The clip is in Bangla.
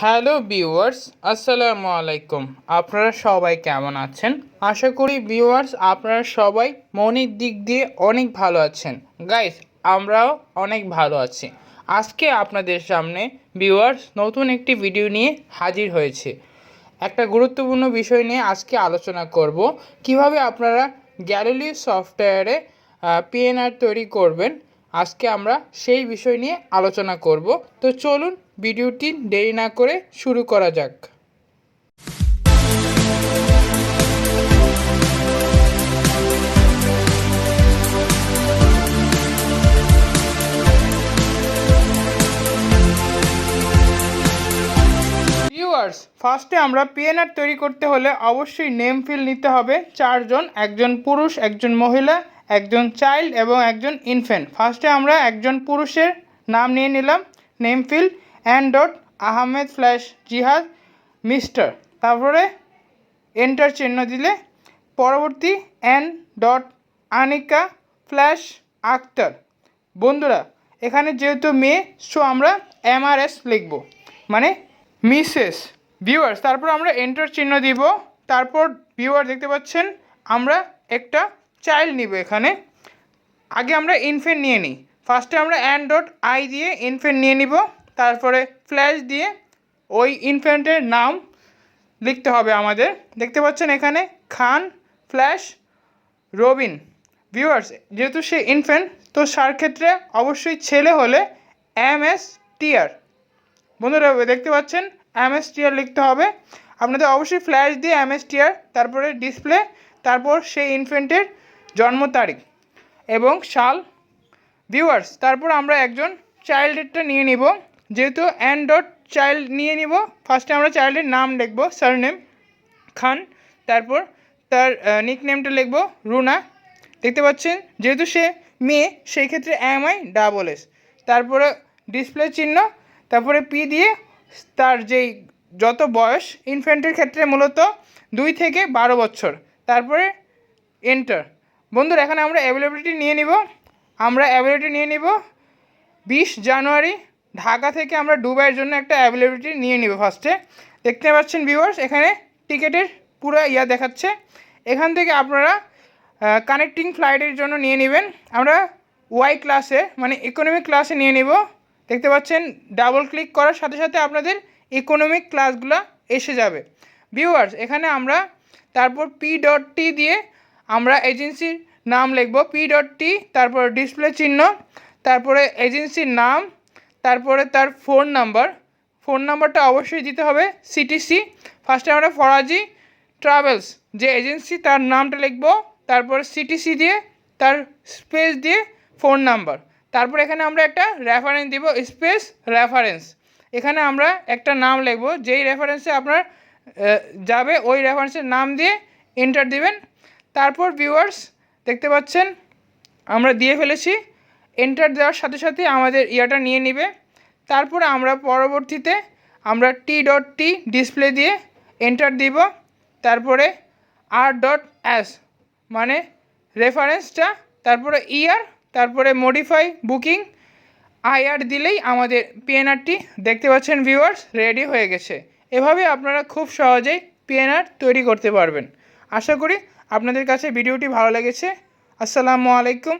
হ্যালো ভিউয়ার্স, আসসালামু আলাইকুম। আপনারা সবাই কেমন আছেন? আশা করি ভিউয়ার্স আপনারা সবাই মনের দিক দিয়ে অনেক ভালো আছেন। গাইস, আমরাও অনেক ভালো আছি। আজকে আপনাদের সামনে ভিউয়ার্স নতুন একটি ভিডিও নিয়ে হাজির হয়েছে। একটা গুরুত্বপূর্ণ বিষয় নিয়ে আজকে আলোচনা করব, কিভাবে আপনারা গ্যালিলিও সফটওয়্যারে পিএনআর তৈরি করবেন। আজকে আমরা সেই বিষয় নিয়ে আলোচনা করব। তো চলুন ভিডিওটি দেরি না করে শুরু করা যাক। ভিউয়ার্স, ফার্স্টে আমরা পিএনআর তৈরি করতে হলে অবশ্যই নেম ফিল্ড নিতে হবে চারজন, একজন পুরুষ, একজন মহিলা, একজন চাইল্ড এবং একজন ইনফ্যান্ট। ফার্স্টে আমরা একজন পুরুষের নাম নিয়ে নিলাম, name field N dot Ahmed flash Jihad mister, তারপরে এন্টার চিহ্ন দিলে পরবর্তী N dot Anika flash Akter. বন্ধুরা, এখানে যেহেতু মেয়ে, সো আমরা এমআরএস লিখব, মানে মিসেস। ভিউয়ার্স, তারপর আমরা এন্টার চিহ্ন দিব। তারপর ভিউয়ার দেখতে পাচ্ছেন আমরা একটা চাইল্ড নিব। এখানে আগে আমরা ইনফ্যান্ট নিয়ে নিই। ফার্স্টে আমরা অ্যান ডট আই দিয়ে ইনফ্যান্ট নিয়ে নিব, তারপরে ফ্ল্যাশ দিয়ে ওই ইনফ্যান্টের নাম লিখতে হবে আমাদের। দেখতে পাচ্ছেন এখানে খান ফ্ল্যাশ রবিন। ভিউয়ার্স, যেহেতু সে ইনফ্যান্ট, তো তার ক্ষেত্রে অবশ্যই ছেলে হলে এমএস টিআর। বন্ধুরা দেখতে পাচ্ছেন এমএস টিআর লিখতে হবে আপনাদের। অবশ্যই ফ্ল্যাশ দিয়ে এমএস টিআর, তারপরে ডিসপ্লে, তারপর সেই ইনফ্যান্টের জন্ম তারিখ এবং সাল। ভিউয়ার্স, তারপর আমরা একজন চাইল্ডেরটা নিয়ে নিব। যেহেতু এন ডট চাইল্ড নিয়ে নিব, ফার্স্টে আমরা চাইল্ডের নাম লিখব সারনেম খান, তারপর তার নিকনেমটা লিখব রুনা। দেখতে পাচ্ছেন যেহেতু সে মেয়ে, সেই ক্ষেত্রে এমআই ডাবল এস, তারপরে ডিসপ্লে চিহ্ন, তারপরে পি দিয়ে তার যেই যত বয়স, ইনফ্যান্টের ক্ষেত্রে মূলত 2 থেকে 12 বছর, তারপরে এন্টার। বন্ধুরা, এখানে আমরা অ্যাভেলেবিলিটি নিয়ে নিব। আমরা অ্যাভেলেবিলিটি নিয়ে নিব 20 জানুয়ারি। ঢাকা থেকে আমরা দুবাইয়ের জন্য একটা অ্যাভেলেবিলিটি নিয়ে নিব ফার্স্টে। দেখতে পাচ্ছেন ভিউয়ার্স, এখানে টিকিটের পুরো দেখাচ্ছে। এখান থেকে আপনারা কানেক্টিং ফ্লাইটের জন্য নিয়ে নেবেন। আমরা ওয়াই ক্লাসে, মানে ইকোনমিক ক্লাসে নিয়ে নিব। দেখতে পাচ্ছেন ডাবল ক্লিক করার সাথে সাথে আপনাদের ইকোনমিক ক্লাসগুলো এসে যাবে। ভিউয়ার্স, এখানে আমরা তারপর পি ডট টি দিয়ে আমরা এজেন্সির নাম লিখব, পি ডট টি, তারপর ডিসপ্লে চিহ্ন, তারপরে এজেন্সির নাম, তারপরে তার ফোন নাম্বারটা অবশ্যই দিতে হবে সিটিসি। ফার্স্টে আমরা ফরাজি ট্রাভেলস যে এজেন্সি, তার নামটা লিখব, তারপর সিটিসি দিয়ে তার স্পেস দিয়ে ফোন নাম্বার, তারপর এখানে আমরা একটা রেফারেন্স দিব, স্পেস রেফারেন্স। এখানে আমরা একটা নাম লিখব, যেই রেফারেন্সে আপনার যাবে ওই রেফারেন্সের নাম দিয়ে এন্টার দিবেন। তারপর ভিউয়ার্স দেখতে পাচ্ছেন আমরা দিয়ে ফেলেছি। এন্টার দেওয়ার সাথে সাথে আমাদের ইয়াটা নিয়ে নেবে। তারপরে আমরা পরবর্তীতে আমরা টি ডট টি ডিসপ্লে দিয়ে এন্টার দিব, তারপরে আর ডট এস মানে রেফারেন্সটা, তারপরে ইয়ার, তারপরে মডিফাই বুকিং আইআর দিলেই আমাদের পিএনআরটি দেখতে পাচ্ছেন ভিউয়ার্স রেডি হয়ে গেছে। এভাবে আপনারা খুব সহজেই পিএনআর তৈরি করতে পারবেন। আশা করি আপনাদের কাছে ভিডিওটি ভালো লেগেছে। আসসালামু আলাইকুম।